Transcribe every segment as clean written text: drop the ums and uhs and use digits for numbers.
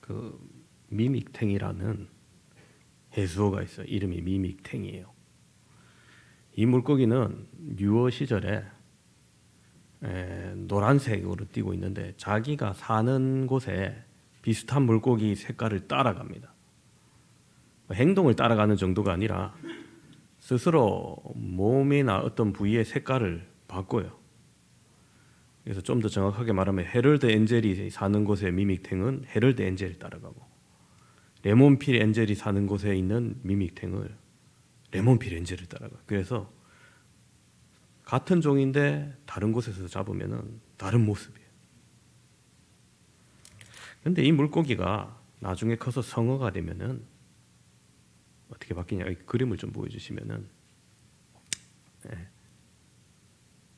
그 미믹탱이라는 해수어가 있어요. 이름이 미믹탱이에요. 이 물고기는 유어 시절에 노란색으로 띄고 있는데 자기가 사는 곳에 비슷한 물고기 색깔을 따라갑니다. 행동을 따라가는 정도가 아니라 스스로 몸이나 어떤 부위의 색깔을 바꿔요. 그래서 좀 더 정확하게 말하면 헤럴드 엔젤이 사는 곳의 미믹탱은 헤럴드 엔젤을 따라가고, 레몬필 엔젤이 사는 곳에 있는 미믹탱을 레몬필 엔젤을 따라가. 그래서 같은 종인데 다른 곳에서 잡으면은 다른 모습이에요. 근데 이 물고기가 나중에 커서 성어가 되면은 어떻게 바뀌냐? 이 그림을 좀 보여주시면은,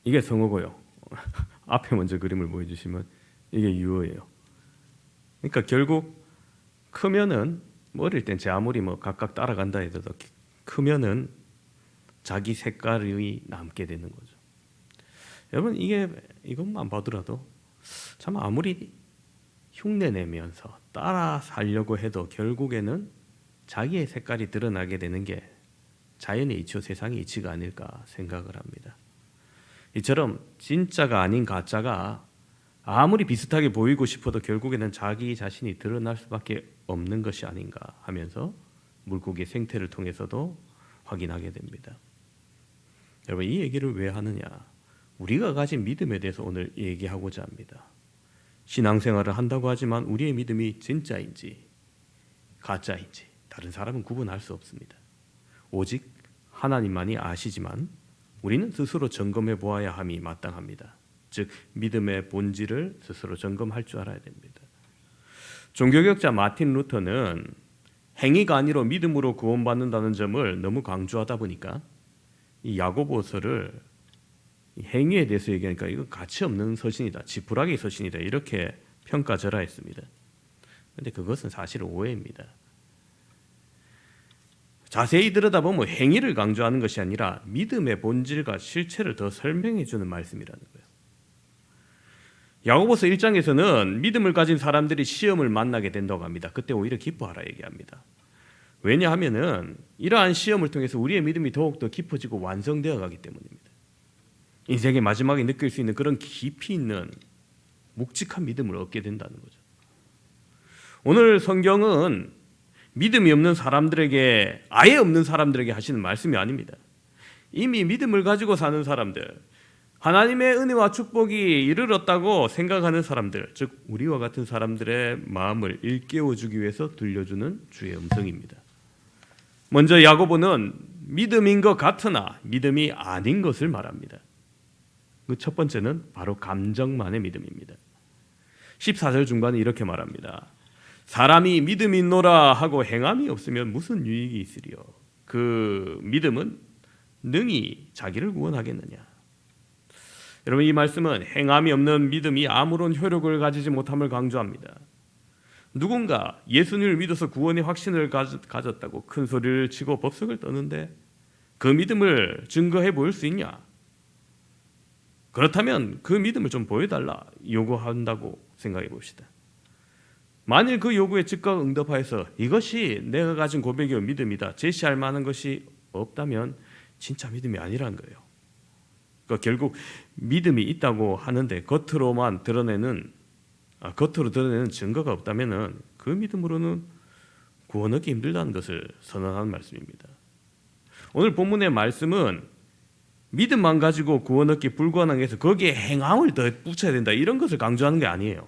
이게 성어고요. 앞에 먼저 그림을 보여주시면 이게 유어예요. 그러니까 결국 크면은, 어릴 땐 제 아무리 각각 따라간다 해도 크면은 자기 색깔이 남게 되는 거죠. 여러분, 이것만 봐더라도 참 아무리 흉내 내면서 따라 살려고 해도 결국에는 자기의 색깔이 드러나게 되는 게 자연의 이치요 세상의 이치가 아닐까 생각을 합니다. 이처럼 진짜가 아닌 가짜가 아무리 비슷하게 보이고 싶어도 결국에는 자기 자신이 드러날 수밖에 없는 것이 아닌가 하면서 물고기의 생태를 통해서도 확인하게 됩니다. 여러분, 이 얘기를 왜 하느냐? 우리가 가진 믿음에 대해서 오늘 얘기하고자 합니다. 신앙생활을 한다고 하지만 우리의 믿음이 진짜인지 가짜인지 다른 사람은 구분할 수 없습니다. 오직 하나님만이 아시지만 우리는 스스로 점검해 보아야 함이 마땅합니다. 즉 믿음의 본질을 스스로 점검할 줄 알아야 됩니다. 종교개혁자 마틴 루터는 행위가 아니로 믿음으로 구원받는다는 점을 너무 강조하다 보니까 이 야고보서를 행위에 대해서 얘기하니까 이거 가치 없는 서신이다, 지푸라기 서신이다, 이렇게 평가절하했습니다. 그런데 그것은 사실 오해입니다. 자세히 들여다보면 행위를 강조하는 것이 아니라 믿음의 본질과 실체를 더 설명해 주는 말씀이라는 거예요. 야고보서 1장에서는 믿음을 가진 사람들이 시험을 만나게 된다고 합니다. 그때 오히려 기뻐하라 얘기합니다. 왜냐하면은 이러한 시험을 통해서 우리의 믿음이 더욱더 깊어지고 완성되어 가기 때문입니다. 인생의 마지막에 느낄 수 있는 그런 깊이 있는 묵직한 믿음을 얻게 된다는 거죠. 오늘 성경은 믿음이 없는 사람들에게, 아예 없는 사람들에게 하시는 말씀이 아닙니다. 이미 믿음을 가지고 사는 사람들, 하나님의 은혜와 축복이 이르렀다고 생각하는 사람들, 즉 우리와 같은 사람들의 마음을 일깨워주기 위해서 들려주는 주의 음성입니다. 먼저 야고보는 믿음인 것 같으나 믿음이 아닌 것을 말합니다. 그 첫 번째는 바로 감정만의 믿음입니다. 14절 중반에 이렇게 말합니다. 사람이 믿음이 있노라 하고 행함이 없으면 무슨 유익이 있으리요? 그 믿음은 능히 자기를 구원하겠느냐? 여러분, 이 말씀은 행함이 없는 믿음이 아무런 효력을 가지지 못함을 강조합니다. 누군가 예수님을 믿어서 구원의 확신을 가졌다고 큰 소리를 치고 법석을 떠는데 그 믿음을 증거해 보일 수 있냐? 그렇다면 그 믿음을 좀 보여달라 요구한다고 생각해 봅시다. 만일 그 요구에 즉각 응답하여서 이것이 내가 가진 고백이요 믿음이다 제시할 만한 것이 없다면 진짜 믿음이 아니라는 거예요. 그러니까 결국 믿음이 있다고 하는데 겉으로 드러내는 증거가 없다면은 그 믿음으로는 구원 얻기 힘들다는 것을 선언하는 말씀입니다. 오늘 본문의 말씀은 믿음만 가지고 구원 얻기 불가능해서 해서 거기에 행함을 더 붙여야 된다 이런 것을 강조하는 게 아니에요.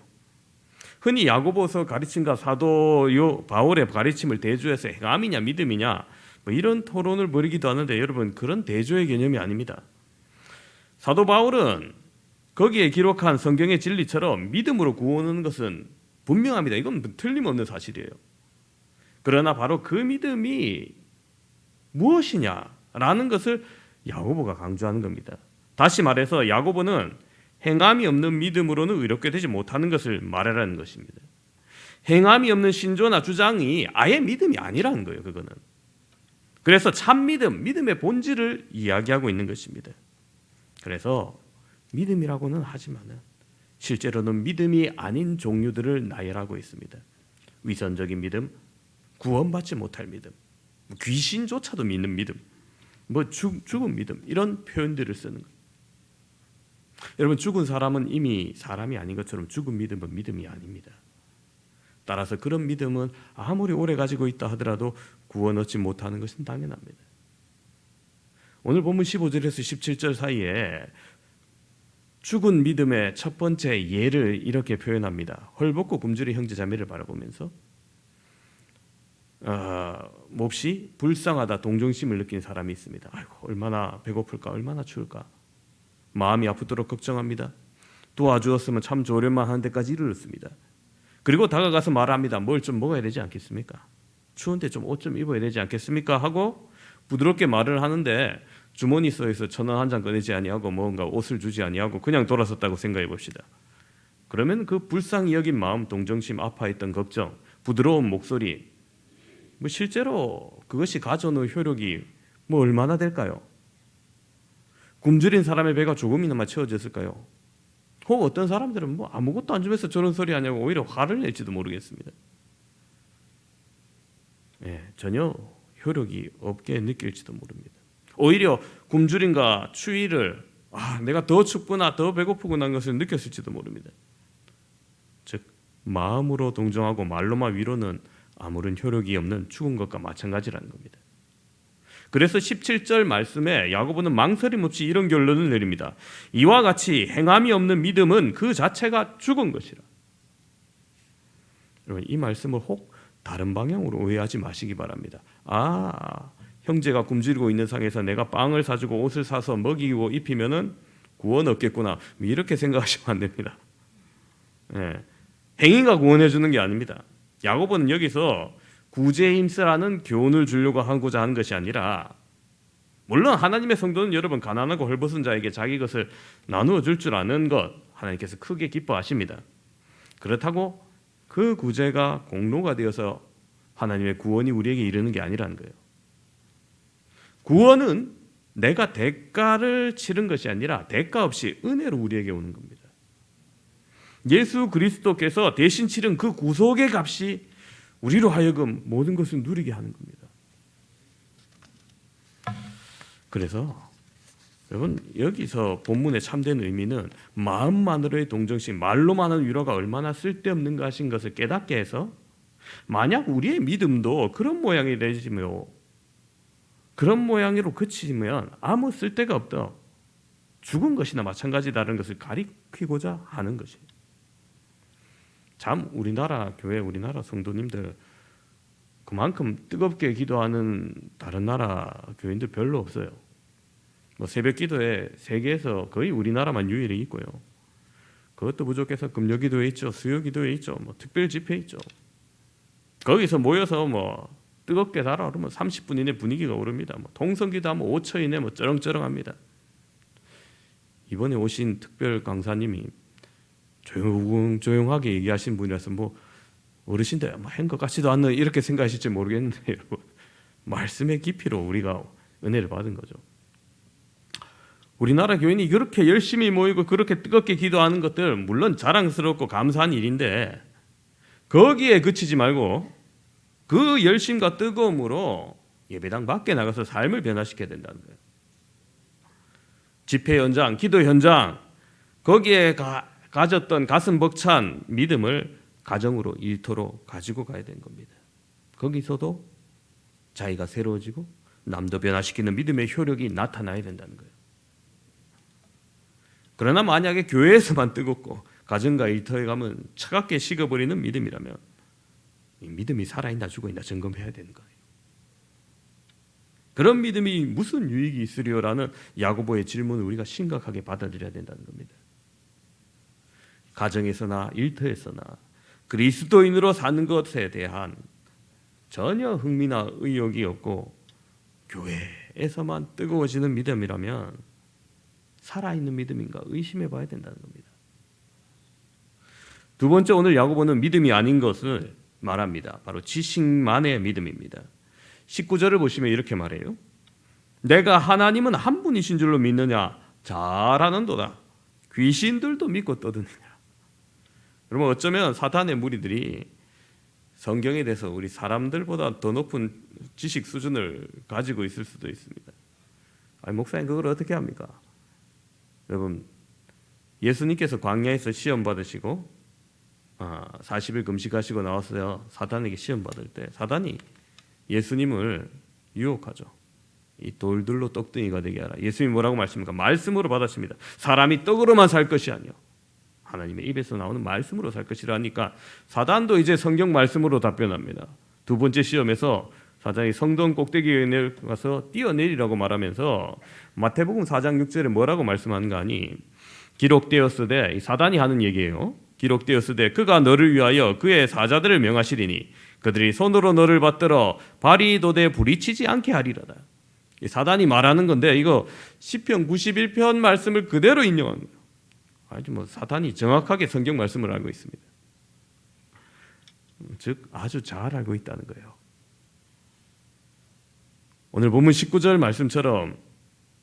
흔히 야고보서 가르침과 사도 바울의 가르침을 대조해서 행함이냐 믿음이냐 이런 토론을 벌이기도 하는데 여러분, 그런 대조의 개념이 아닙니다. 사도 바울은 거기에 기록한 성경의 진리처럼 믿음으로 구원하는 것은 분명합니다. 이건 틀림없는 사실이에요. 그러나 바로 그 믿음이 무엇이냐라는 것을 야고보가 강조하는 겁니다. 다시 말해서 야고보는 행함이 없는 믿음으로는 의롭게 되지 못하는 것을 말하라는 것입니다. 행함이 없는 신조나 주장이 아예 믿음이 아니라는 거예요. 그거는. 그래서 참 믿음의 본질을 이야기하고 있는 것입니다. 그래서 믿음이라고는 하지만은 실제로는 믿음이 아닌 종류들을 나열하고 있습니다. 위선적인 믿음, 구원받지 못할 믿음, 귀신조차도 믿는 믿음, 죽은 믿음, 이런 표현들을 쓰는 거예요. 여러분, 죽은 사람은 이미 사람이 아닌 것처럼 죽은 믿음은 믿음이 아닙니다. 따라서 그런 믿음은 아무리 오래 가지고 있다 하더라도 구원 얻지 못하는 것은 당연합니다. 오늘 본문 15절에서 17절 사이에 죽은 믿음의 첫 번째 예를 이렇게 표현합니다. 헐벗고 굶주린 형제 자매를 바라보면서 몹시 불쌍하다 동정심을 느낀 사람이 있습니다. 아이고, 얼마나 배고플까, 얼마나 추울까, 마음이 아프도록 걱정합니다. 도와주었으면 참 좋으련만 하는 데까지 이르렀습니다. 그리고 다가가서 말합니다. 뭘 좀 먹어야 되지 않겠습니까? 추운데 좀 옷 좀 입어야 되지 않겠습니까? 하고 부드럽게 말을 하는데 주머니 속에서 1,000원 한 장 꺼내지 아니하고 뭔가 옷을 주지 아니하고 그냥 돌아섰다고 생각해 봅시다. 그러면 그 불쌍히 여긴 마음, 동정심, 아파했던 걱정, 부드러운 목소리, 실제로 그것이 가져오는 효력이 얼마나 될까요? 굶주린 사람의 배가 조금이나마 채워졌을까요? 혹 어떤 사람들은 아무것도 안 주면서 저런 소리 하냐고 오히려 화를 낼지도 모르겠습니다. 전혀 효력이 없게 느낄지도 모릅니다. 오히려 굶주림과 추위를 내가 더 춥구나, 더 배고프구나 하는 것을 느꼈을지도 모릅니다. 즉 마음으로 동정하고 말로만 위로는 아무런 효력이 없는 죽은 것과 마찬가지라는 겁니다. 그래서 17절 말씀에 야고보는 망설임 없이 이런 결론을 내립니다. 이와 같이 행함이 없는 믿음은 그 자체가 죽은 것이라. 여러분, 이 말씀을 혹 다른 방향으로 오해하지 마시기 바랍니다. 형제가 굶주리고 있는 상에서 내가 빵을 사주고 옷을 사서 먹이고 입히면은 구원 얻겠구나, 이렇게 생각하시면 안 됩니다. 행위가 구원해 주는 게 아닙니다. 야고보는 여기서 구제에 힘쓰라는 교훈을 주려고 하고자 하는 것이 아니라, 물론 하나님의 성도는 여러분 가난하고 헐벗은 자에게 자기 것을 나누어 줄 줄 아는 것 하나님께서 크게 기뻐하십니다. 그렇다고 그 구제가 공로가 되어서 하나님의 구원이 우리에게 이르는 게 아니라는 거예요. 구원은 내가 대가를 치른 것이 아니라 대가 없이 은혜로 우리에게 오는 겁니다. 예수 그리스도께서 대신 치른 그 구속의 값이 우리로 하여금 모든 것을 누리게 하는 겁니다. 그래서 여러분, 여기서 본문의 참된 의미는 마음만으로의 동정심, 말로만 하는 위로가 얼마나 쓸데없는 것인 것을 깨닫게 해서, 만약 우리의 믿음도 그런 모양이 되지며 그런 모양으로 그치면 아무 쓸데가 없다, 죽은 것이나 마찬가지다라는 것을 가리키고자 하는 것입니다. 참 우리나라 교회, 우리나라 성도님들 그만큼 뜨겁게 기도하는 다른 나라 교인들 별로 없어요. 새벽 기도에 세계에서 거의 우리나라만 유일히 있고요. 그것도 부족해서 금요 기도에 있죠, 수요 기도에 있죠, 특별 집회 있죠. 거기서 모여서 뜨겁게 달아 그러면 30분 이내 분위기가 오릅니다. 통성기도 하면 5초 이내 쩌렁쩌렁합니다. 이번에 오신 특별 강사님이 조용하게 얘기하신 분이라서 어르신들 한 것 같지도 않네 이렇게 생각하실지 모르겠는데, 여러분, 말씀의 깊이로 우리가 은혜를 받은 거죠. 우리나라 교인이 그렇게 열심히 모이고 그렇게 뜨겁게 기도하는 것들 물론 자랑스럽고 감사한 일인데, 거기에 그치지 말고 그 열심과 뜨거움으로 예배당 밖에 나가서 삶을 변화시켜야 된다는 거예요. 집회 현장, 기도 현장, 거기에 가졌던 가슴 벅찬 믿음을 가정으로, 일터로 가지고 가야 되는 겁니다. 거기서도 자기가 새로워지고 남도 변화시키는 믿음의 효력이 나타나야 된다는 거예요. 그러나 만약에 교회에서만 뜨겁고 가정과 일터에 가면 차갑게 식어버리는 믿음이라면 이 믿음이 살아있나 죽어있나 점검해야 되는 거예요. 그런 믿음이 무슨 유익이 있으리요라는 야고보의 질문을 우리가 심각하게 받아들여야 된다는 겁니다. 가정에서나 일터에서나 그리스도인으로 사는 것에 대한 전혀 흥미나 의욕이 없고 교회에서만 뜨거워지는 믿음이라면 살아있는 믿음인가 의심해 봐야 된다는 겁니다. 두 번째, 오늘 야고보는 믿음이 아닌 것을 말합니다. 바로 지식만의 믿음입니다. 19절을 보시면 이렇게 말해요. 내가 하나님은 한 분이신 줄로 믿느냐? 잘 아는도다. 귀신들도 믿고 떠드느냐? 여러분, 어쩌면 사탄의 무리들이 성경에 대해서 우리 사람들보다 더 높은 지식 수준을 가지고 있을 수도 있습니다. 아니, 목사님 그걸 어떻게 합니까? 여러분, 예수님께서 광야에서 시험 받으시고 40일 금식하시고 나왔어요. 사단에게 시험 받을 때 사단이 예수님을 유혹하죠. 이 돌들로 떡등이가 되게 하라. 예수님이 뭐라고 말씀입니까? 말씀으로 받았습니다. 사람이 떡으로만 살 것이 아니요 하나님의 입에서 나오는 말씀으로 살 것이라니까 사단도 이제 성경 말씀으로 답변합니다. 두 번째 시험에서 사단이 성전 꼭대기에 가서 뛰어내리라고 말하면서 마태복음 4장 6절에 뭐라고 말씀하는가 하니 기록되었으되, 이 사단이 하는 얘기예요. 기록되었으되 그가 너를 위하여 그의 사자들을 명하시리니 그들이 손으로 너를 받들어 발이 도대 부리치지 않게 하리로다. 이 사단이 말하는 건데 이거 시편 91편 말씀을 그대로 인용한 거예요. 아주 사단이 정확하게 성경 말씀을 알고 있습니다. 즉 아주 잘 알고 있다는 거예요. 오늘 본문 19절 말씀처럼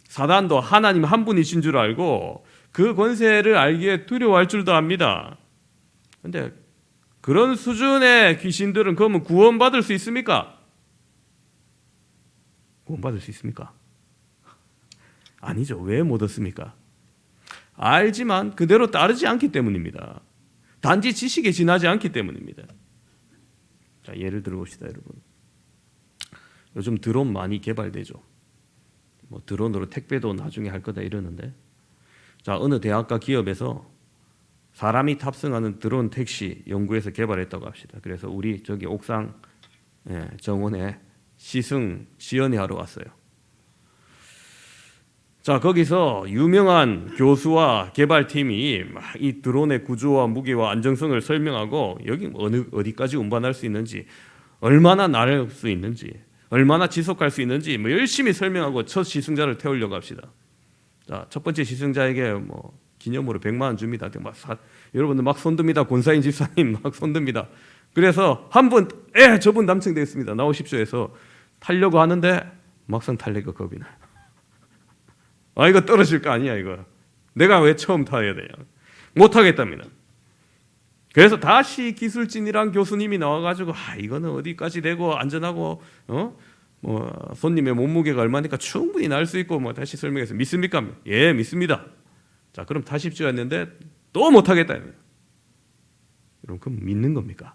사단도 하나님 한 분이신 줄 알고 그 권세를 알기에 두려워할 줄도 압니다. 그런데 그런 수준의 귀신들은 그러면 구원받을 수 있습니까? 구원받을 수 있습니까? 아니죠. 왜 못 얻습니까? 알지만 그대로 따르지 않기 때문입니다. 단지 지식에 지나지 않기 때문입니다. 자, 예를 들어 봅시다, 여러분. 요즘 드론 많이 개발되죠. 드론으로 택배도 나중에 할 거다 이러는데, 자, 어느 대학가 기업에서 사람이 탑승하는 드론 택시 연구해서 개발했다고 합시다. 그래서 우리 저기 옥상 정원에 시연회 하러 왔어요. 자, 거기서 유명한 교수와 개발팀이 막 이 드론의 구조와 무게와 안정성을 설명하고 여기 어디까지 운반할 수 있는지, 얼마나 날 수 있는지, 얼마나 지속할 수 있는지 열심히 설명하고 첫 시승자를 태우려고 합시다. 자, 첫 번째 시승자에게 기념으로 100만 원 줍니다. 여러분들 막 손듭니다. 권사인 집사님 막 손듭니다. 그래서 한 분, 저분 남청되겠습니다. 나오십시오 해서 타려고 하는데 막상 탈래가 겁이 나요. 이거 떨어질 거 아니야 이거. 내가 왜 처음 타야 돼요? 못 하겠답니다. 그래서 다시 기술진이랑 교수님이 나와가지고 이거는 어디까지 되고 안전하고 손님의 몸무게가 얼마니까 충분히 날 수 있고 다시 설명해서 믿습니까? 예, 믿습니다. 자, 그럼 타십시오 했는데 또 못 하겠다. 여러분, 그럼 믿는 겁니까?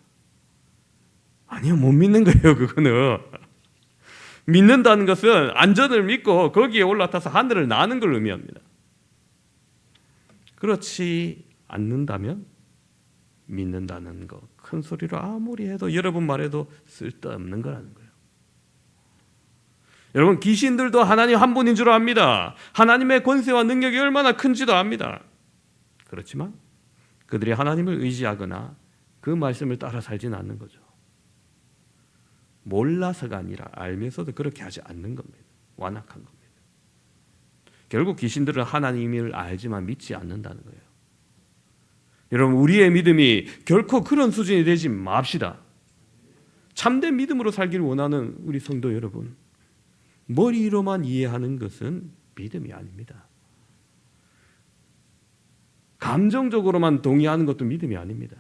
아니요, 못 믿는 거예요. 그거는 믿는다는 것은 안전을 믿고 거기에 올라타서 하늘을 나는 걸 의미합니다. 그렇지 않는다면 믿는다는 거 큰 소리로 아무리 해도 여러분 말해도 쓸데없는 거라는 거예요. 여러분, 귀신들도 하나님 한 분인 줄 압니다. 하나님의 권세와 능력이 얼마나 큰지도 압니다. 그렇지만 그들이 하나님을 의지하거나 그 말씀을 따라 살지는 않는 거죠. 몰라서가 아니라 알면서도 그렇게 하지 않는 겁니다. 완악한 겁니다. 결국 귀신들은 하나님을 알지만 믿지 않는다는 거예요. 여러분, 우리의 믿음이 결코 그런 수준이 되지 맙시다. 참된 믿음으로 살기를 원하는 우리 성도 여러분, 머리로만 이해하는 것은 믿음이 아닙니다. 감정적으로만 동의하는 것도 믿음이 아닙니다.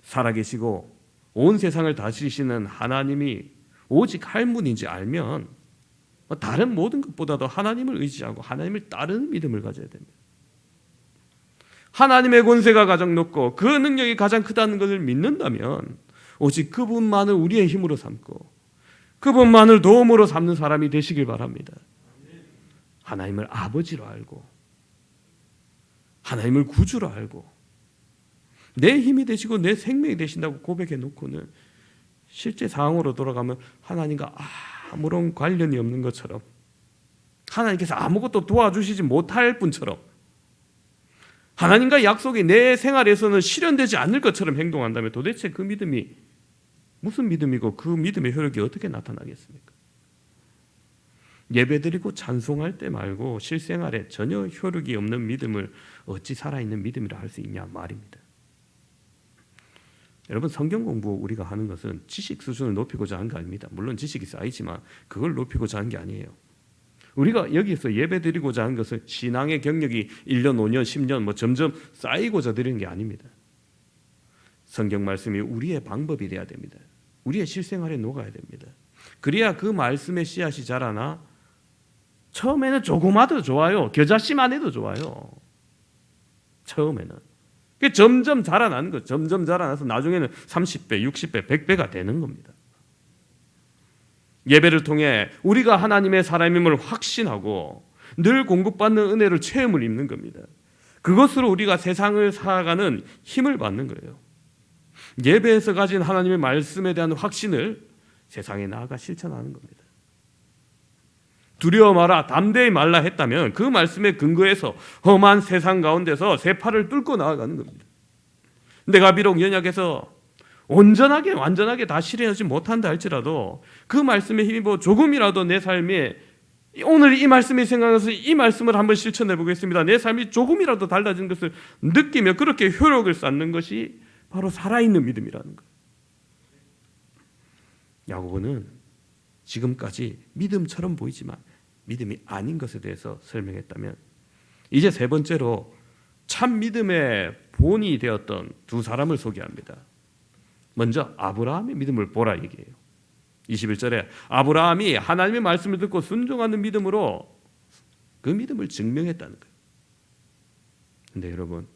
살아계시고 온 세상을 다스리시는 하나님이 오직 할 분인지 알면 다른 모든 것보다도 하나님을 의지하고 하나님을 따르는 믿음을 가져야 됩니다. 하나님의 권세가 가장 높고 그 능력이 가장 크다는 것을 믿는다면 오직 그분만을 우리의 힘으로 삼고 그분만을 도움으로 삼는 사람이 되시길 바랍니다. 하나님을 아버지로 알고 하나님을 구주로 알고 내 힘이 되시고 내 생명이 되신다고 고백해 놓고는 실제 상황으로 돌아가면 하나님과 아무런 관련이 없는 것처럼, 하나님께서 아무것도 도와주시지 못할 분처럼, 하나님과 약속이 내 생활에서는 실현되지 않을 것처럼 행동한다면 도대체 그 믿음이 무슨 믿음이고 그 믿음의 효력이 어떻게 나타나겠습니까? 예배드리고 찬송할 때 말고 실생활에 전혀 효력이 없는 믿음을 어찌 살아있는 믿음이라 할 수 있냐 말입니다. 여러분, 성경 공부 우리가 하는 것은 지식 수준을 높이고자 하는 게 아닙니다. 물론 지식이 쌓이지만 그걸 높이고자 하는 게 아니에요. 우리가 여기서 예배드리고자 하는 것은 신앙의 경력이 1년, 5년, 10년 점점 쌓이고자 드리는 게 아닙니다. 성경 말씀이 우리의 방법이 돼야 됩니다. 우리의 실생활에 녹아야 됩니다. 그래야 그 말씀의 씨앗이 자라나 처음에는 조그마도 좋아요. 겨자씨만 해도 좋아요. 처음에는. 점점 자라나는 거죠. 점점 자라나서 나중에는 30배, 60배, 100배가 되는 겁니다. 예배를 통해 우리가 하나님의 사람임을 확신하고 늘 공급받는 은혜를 체험을 입는 겁니다. 그것으로 우리가 세상을 살아가는 힘을 받는 거예요. 예배에서 가진 하나님의 말씀에 대한 확신을 세상에 나아가 실천하는 겁니다. 두려워 마라, 담대히 말라 했다면 그 말씀에 근거해서 험한 세상 가운데서 새 팔을 뚫고 나아가는 겁니다. 내가 비록 연약해서 온전하게 완전하게 다 실현하지 못한다 할지라도 그 말씀에 힘입어 조금이라도 내 삶에 오늘 이 말씀이 생각나서 이 말씀을 한번 실천해 보겠습니다. 내 삶이 조금이라도 달라진 것을 느끼며 그렇게 효력을 쌓는 것이 바로 살아있는 믿음이라는 거예요. 야고보는 지금까지 믿음처럼 보이지만 믿음이 아닌 것에 대해서 설명했다면 이제 세 번째로 참 믿음의 본이 되었던 두 사람을 소개합니다. 먼저 아브라함의 믿음을 보라 얘기해요. 21절에 아브라함이 하나님의 말씀을 듣고 순종하는 믿음으로 그 믿음을 증명했다는 거예요. 근데 여러분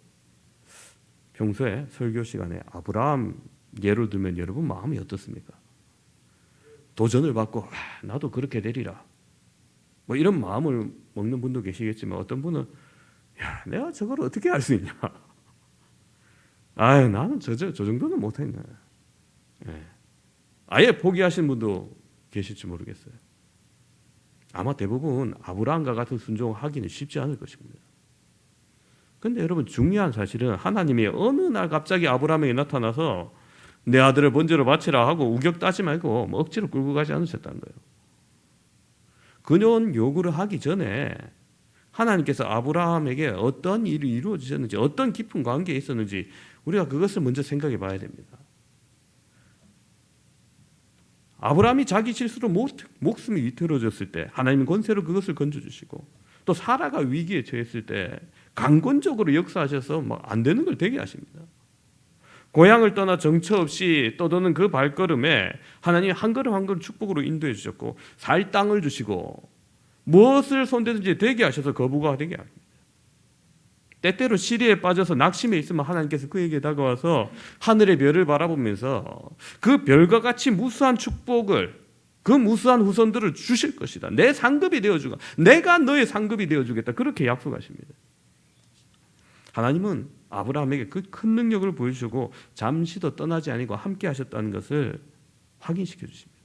평소에 설교 시간에 아브라함 예를 들면 여러분 마음이 어떻습니까? 도전을 받고 나도 그렇게 되리라 뭐 이런 마음을 먹는 분도 계시겠지만 어떤 분은 야 내가 저걸 어떻게 할 수 있냐, 아유 나는 저 정도는 못했네, 아예 포기하신 분도 계실지 모르겠어요. 아마 대부분 아브라함과 같은 순종하기는 쉽지 않을 것입니다. 그런데 여러분 중요한 사실은 하나님이 어느 날 갑자기 아브라함에게 나타나서 내 아들을 번제로 바치라 하고 우격 따지 말고 뭐 억지로 끌고 가지 않으셨다는 거예요. 그런 요구를 하기 전에 하나님께서 아브라함에게 어떤 일이 이루어지셨는지 어떤 깊은 관계에 있었는지 우리가 그것을 먼저 생각해 봐야 됩니다. 아브라함이 자기 실수로 목숨이 위태로워졌을 때 하나님은 권세로 그것을 건져주시고 또 사라가 위기에 처했을 때 강권적으로 역사하셔서 안 되는 걸 되게 하십니다. 고향을 떠나 정처 없이 떠도는 그 발걸음에 하나님이 한 걸음 한 걸음 축복으로 인도해 주셨고 살 땅을 주시고 무엇을 손대든지 되게 하셔서 거부가 되게 합니다. 때때로 시리에 빠져서 낙심해 있으면 하나님께서 그에게 다가와서 하늘의 별을 바라보면서 그 별과 같이 무수한 축복을 그 무수한 후손들을 주실 것이다. 내 상급이 되어주가 내가 너의 상급이 되어주겠다. 그렇게 약속하십니다. 하나님은 아브라함에게 그 큰 능력을 보여주시고 잠시도 떠나지 아니고 함께 하셨다는 것을 확인시켜 주십니다.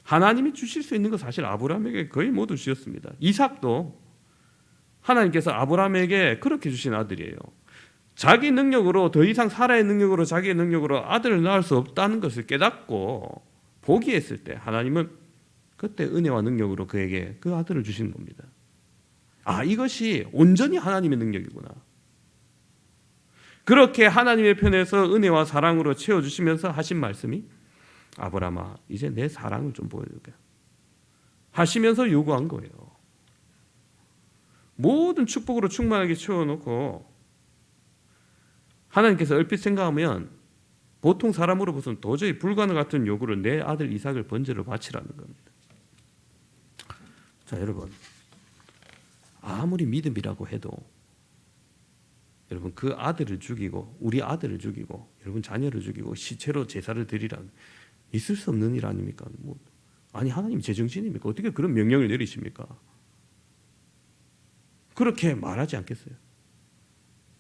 하나님이 주실 수 있는 것 사실 아브라함에게 거의 모두 주셨습니다. 이삭도 하나님께서 아브라함에게 그렇게 주신 아들이에요. 자기 능력으로 더 이상 사라의 능력으로 자기의 능력으로 아들을 낳을 수 없다는 것을 깨닫고 포기했을 때 하나님은 그때 은혜와 능력으로 그에게 그 아들을 주신 겁니다. 아, 이것이 온전히 하나님의 능력이구나. 그렇게 하나님의 편에서 은혜와 사랑으로 채워주시면서 하신 말씀이 아브라함아 이제 내 사랑을 좀 보여줄게 하시면서 요구한 거예요. 모든 축복으로 충만하게 채워놓고 하나님께서 얼핏 생각하면 보통 사람으로부터는 도저히 불가능 같은 요구를 내 아들 이삭을 번제로 바치라는 겁니다. 자 여러분 아무리 믿음이라고 해도 여러분 그 아들을 죽이고 우리 아들을 죽이고 여러분 자녀를 죽이고 시체로 제사를 드리라는 있을 수 없는 일 아닙니까? 아니 하나님이 제정신입니까? 어떻게 그런 명령을 내리십니까? 그렇게 말하지 않겠어요?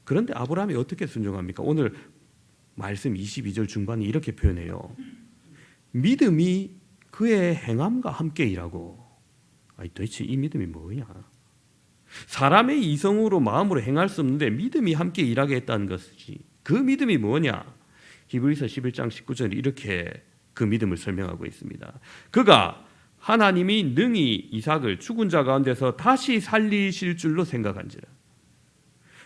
그런데 아브라함이 어떻게 순종합니까? 오늘 말씀 22절 중반에 이렇게 표현해요. 믿음이 그의 행함과 함께 일하고. 아니 도대체 이 믿음이 뭐냐? 사람의 이성으로 마음으로 행할 수 없는데 믿음이 함께 일하게 했다는 것이지. 그 믿음이 뭐냐? 히브리서 11장 19절이 이렇게 그 믿음을 설명하고 있습니다. 그가 하나님이 능히 이삭을 죽은 자 가운데서 다시 살리실 줄로 생각한지라.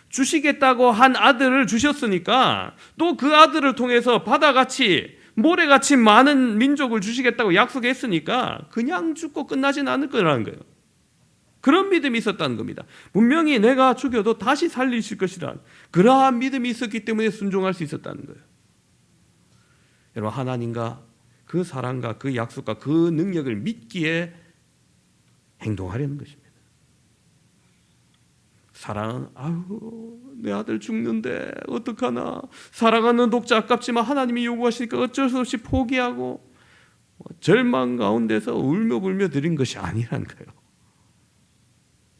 주시겠다고 한 아들을 주셨으니까 또 그 아들을 통해서 바다같이 모래같이 많은 민족을 주시겠다고 약속했으니까 그냥 죽고 끝나진 않을 거라는 거예요. 그런 믿음이 있었다는 겁니다. 분명히 내가 죽여도 다시 살리실 것이란 그러한 믿음이 있었기 때문에 순종할 수 있었다는 거예요. 여러분, 하나님과 그 사랑과 그 약속과 그 능력을 믿기에 행동하려는 것입니다. 사랑은 내 아들 죽는데 어떡하나, 사랑하는 독자 아깝지만 하나님이 요구하시니까 어쩔 수 없이 포기하고 절망 가운데서 울며 불며 드린 것이 아니라는 거예요.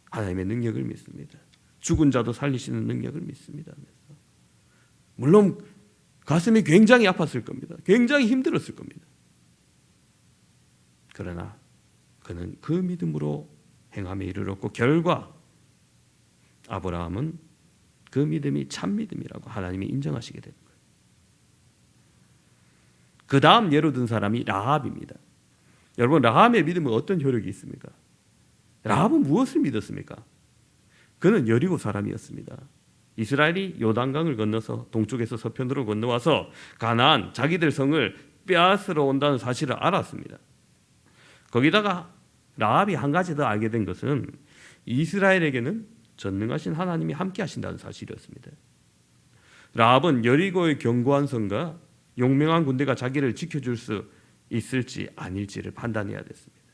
하나님의 능력을 믿습니다. 죽은 자도 살리시는 능력을 믿습니다. 물론 가슴이 굉장히 아팠을 겁니다. 굉장히 힘들었을 겁니다. 그러나 그는 그 믿음으로 행함에 이르렀고 결과 아브라함은 그 믿음이 참 믿음이라고 하나님이 인정하시게 되는 거예요. 그 다음 예로 든 사람이 라합입니다. 여러분, 라합의 믿음은 어떤 효력이 있습니까? 라합은 무엇을 믿었습니까? 그는 여리고 사람이었습니다. 이스라엘이 요단강을 건너서 동쪽에서 서편으로 건너와서 가나안 자기들 성을 빼앗으러 온다는 사실을 알았습니다. 거기다가 라합이 한 가지 더 알게 된 것은 이스라엘에게는 전능하신 하나님이 함께 하신다는 사실이었습니다. 라합은 여리고의 견고한 성과 용맹한 군대가 자기를 지켜줄 수 있을지 아닐지를 판단해야 됐습니다.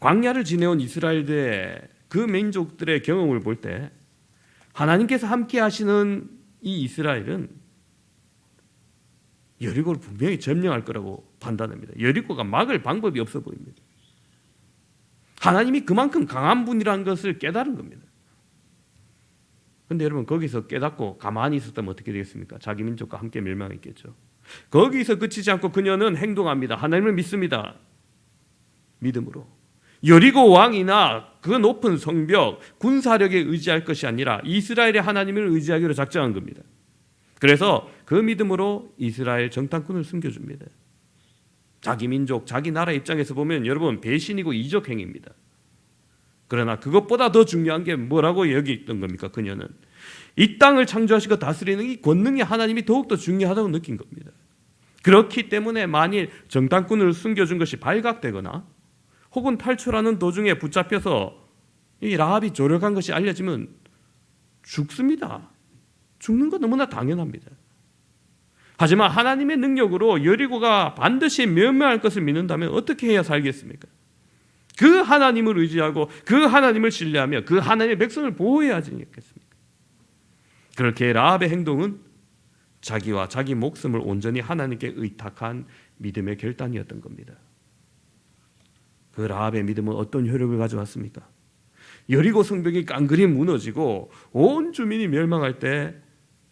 광야를 지내온 이스라엘의 그 민족들의 경험을 볼 때 하나님께서 함께 하시는 이 이스라엘은 여리고를 분명히 점령할 거라고 판단합니다. 여리고가 막을 방법이 없어 보입니다. 하나님이 그만큼 강한 분이라는 것을 깨달은 겁니다. 그런데 여러분, 거기서 깨닫고 가만히 있었다면 어떻게 되겠습니까? 자기 민족과 함께 멸망했겠죠. 거기서 그치지 않고 그녀는 행동합니다. 하나님을 믿습니다. 믿음으로. 여리고 왕이나 그 높은 성벽, 군사력에 의지할 것이 아니라 이스라엘의 하나님을 의지하기로 작정한 겁니다. 그래서 그 믿음으로 이스라엘 정탐꾼을 숨겨줍니다. 자기 민족, 자기 나라 입장에서 보면 여러분 배신이고 이적 행위입니다. 그러나 그것보다 더 중요한 게 뭐라고 여기있던 겁니까? 그녀는 이 땅을 창조하시고 다스리는 이 권능이 하나님이 더욱더 중요하다고 느낀 겁니다. 그렇기 때문에 만일 정탐꾼을 숨겨준 것이 발각되거나 혹은 탈출하는 도중에 붙잡혀서 이 라합이 조력한 것이 알려지면 죽습니다. 죽는 건 너무나 당연합니다. 하지만 하나님의 능력으로 여리고가 반드시 멸망할 것을 믿는다면 어떻게 해야 살겠습니까? 그 하나님을 의지하고 그 하나님을 신뢰하며 그 하나님의 백성을 보호해야 하지 않겠습니까? 그렇게 라합의 행동은 자기와 자기 목숨을 온전히 하나님께 의탁한 믿음의 결단이었던 겁니다. 그 라합의 믿음은 어떤 효력을 가져왔습니까? 여리고 성벽이 깡그리 무너지고 온 주민이 멸망할 때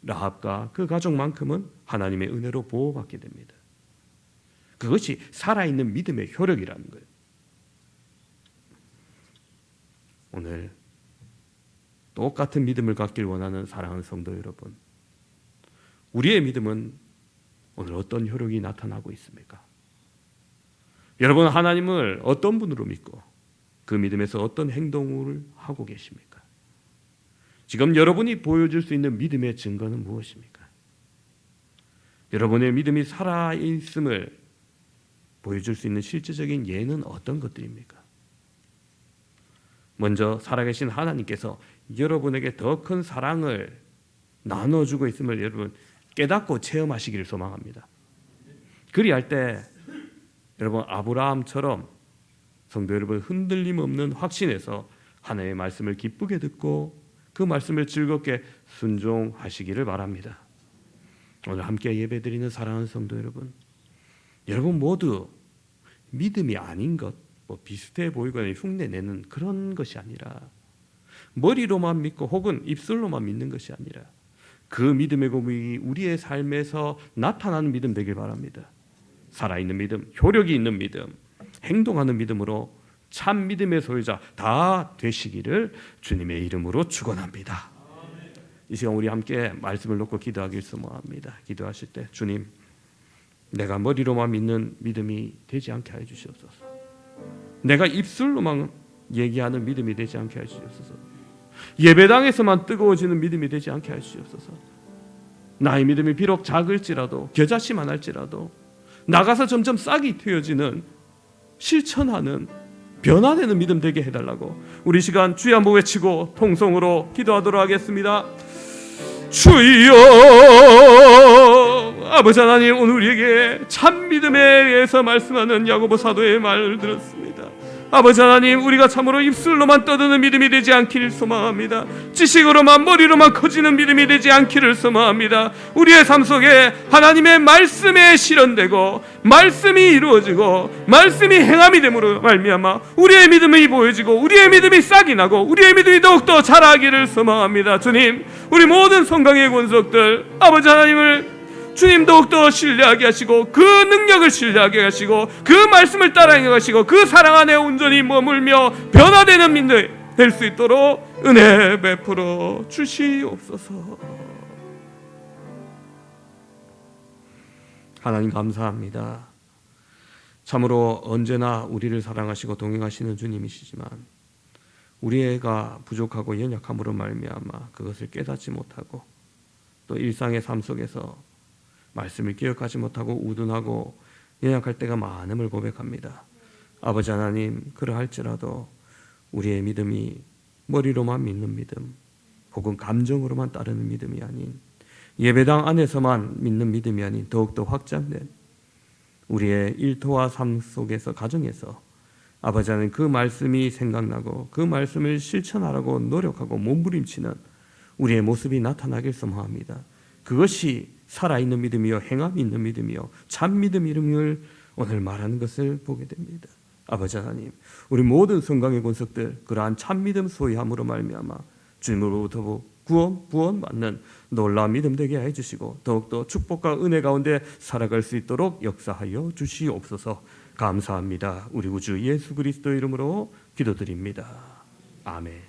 라합과 그 가족만큼은 하나님의 은혜로 보호받게 됩니다. 그것이 살아있는 믿음의 효력이라는 거예요. 오늘 똑같은 믿음을 갖길 원하는 사랑하는 성도 여러분, 우리의 믿음은 오늘 어떤 효력이 나타나고 있습니까? 여러분, 하나님을 어떤 분으로 믿고 그 믿음에서 어떤 행동을 하고 계십니까? 지금 여러분이 보여줄 수 있는 믿음의 증거는 무엇입니까? 여러분의 믿음이 살아있음을 보여줄 수 있는 실제적인 예는 어떤 것들입니까? 먼저 살아계신 하나님께서 여러분에게 더 큰 사랑을 나눠주고 있음을 여러분 깨닫고 체험하시기를 소망합니다. 그리할 때 여러분 아브라함처럼 성도 여러분 흔들림 없는 확신에서 하나님의 말씀을 기쁘게 듣고 그 말씀을 즐겁게 순종하시기를 바랍니다. 오늘 함께 예배드리는 사랑하는 성도 여러분, 여러분 모두 믿음이 아닌 것, 비슷해 보이거나 흉내내는 그런 것이 아니라 머리로만 믿고 혹은 입술로만 믿는 것이 아니라 그 믿음의 고백이 우리의 삶에서 나타나는 믿음 되길 바랍니다. 살아있는 믿음, 효력이 있는 믿음, 행동하는 믿음으로 참 믿음의 소유자 다 되시기를 주님의 이름으로 축원합니다. 이 시간 우리 함께 말씀을 놓고 기도하길 소망합니다. 기도하실 때 주님, 내가 머리로만 믿는 믿음이 되지 않게 하여 주시옵소서. 내가 입술로만 얘기하는 믿음이 되지 않게 하여 주시옵소서. 예배당에서만 뜨거워지는 믿음이 되지 않게 하여 주시옵소서. 나의 믿음이 비록 작을지라도 겨자씨만 할지라도 나가서 점점 싹이 트여지는 실천하는 변화되는 믿음 되게 해달라고 우리 시간 주여 한번 외치고 통성으로 기도하도록 하겠습니다. 주여, 아버지 하나님, 오늘 우리에게 참 믿음에 의해서 말씀하는 야고보 사도의 말을 들었습니다. 아버지 하나님, 우리가 참으로 입술로만 떠드는 믿음이 되지 않기를 소망합니다. 지식으로만, 머리로만 커지는 믿음이 되지 않기를 소망합니다. 우리의 삶 속에 하나님의 말씀에 실현되고 말씀이 이루어지고 말씀이 행함이 됨으로 말미암아 우리의 믿음이 보여지고 우리의 믿음이 싹이 나고 우리의 믿음이 더욱더 자라기를 소망합니다. 주님, 우리 모든 성강의 권속들 아버지 하나님을 주님 더욱더 신뢰하게 하시고 그 능력을 신뢰하게 하시고 그 말씀을 따라하게 하시고 그 사랑 안에 온전히 머물며 변화되는 믿음 될 수 있도록 은혜 베풀어 주시옵소서. 하나님 감사합니다. 참으로 언제나 우리를 사랑하시고 동행하시는 주님이시지만 우리가 부족하고 연약함으로 말미암아 그것을 깨닫지 못하고 또 일상의 삶 속에서 말씀을 기억하지 못하고 우둔하고 연약할 때가 많음을 고백합니다. 아버지 하나님, 그러할지라도 우리의 믿음이 머리로만 믿는 믿음 혹은 감정으로만 따르는 믿음이 아닌 예배당 안에서만 믿는 믿음이 아닌 더욱더 확장된 우리의 일터와 삶 속에서 가정에서 아버지 하나님 그 말씀이 생각나고 그 말씀을 실천하라고 노력하고 몸부림치는 우리의 모습이 나타나길 소망합니다. 그것이 살아있는 믿음이요 행함이 있는 믿음이요 참 믿음임을 오늘 말하는 것을 보게 됩니다. 아버지 하나님, 우리 모든 성강의 권속들 그러한 참 믿음 소유함으로 말미암아 주님으로부터 구원받는 놀라운 믿음 되게 해주시고 더욱더 축복과 은혜 가운데 살아갈 수 있도록 역사하여 주시옵소서. 감사합니다. 우리 구주 예수 그리스도 이름으로 기도드립니다. 아멘.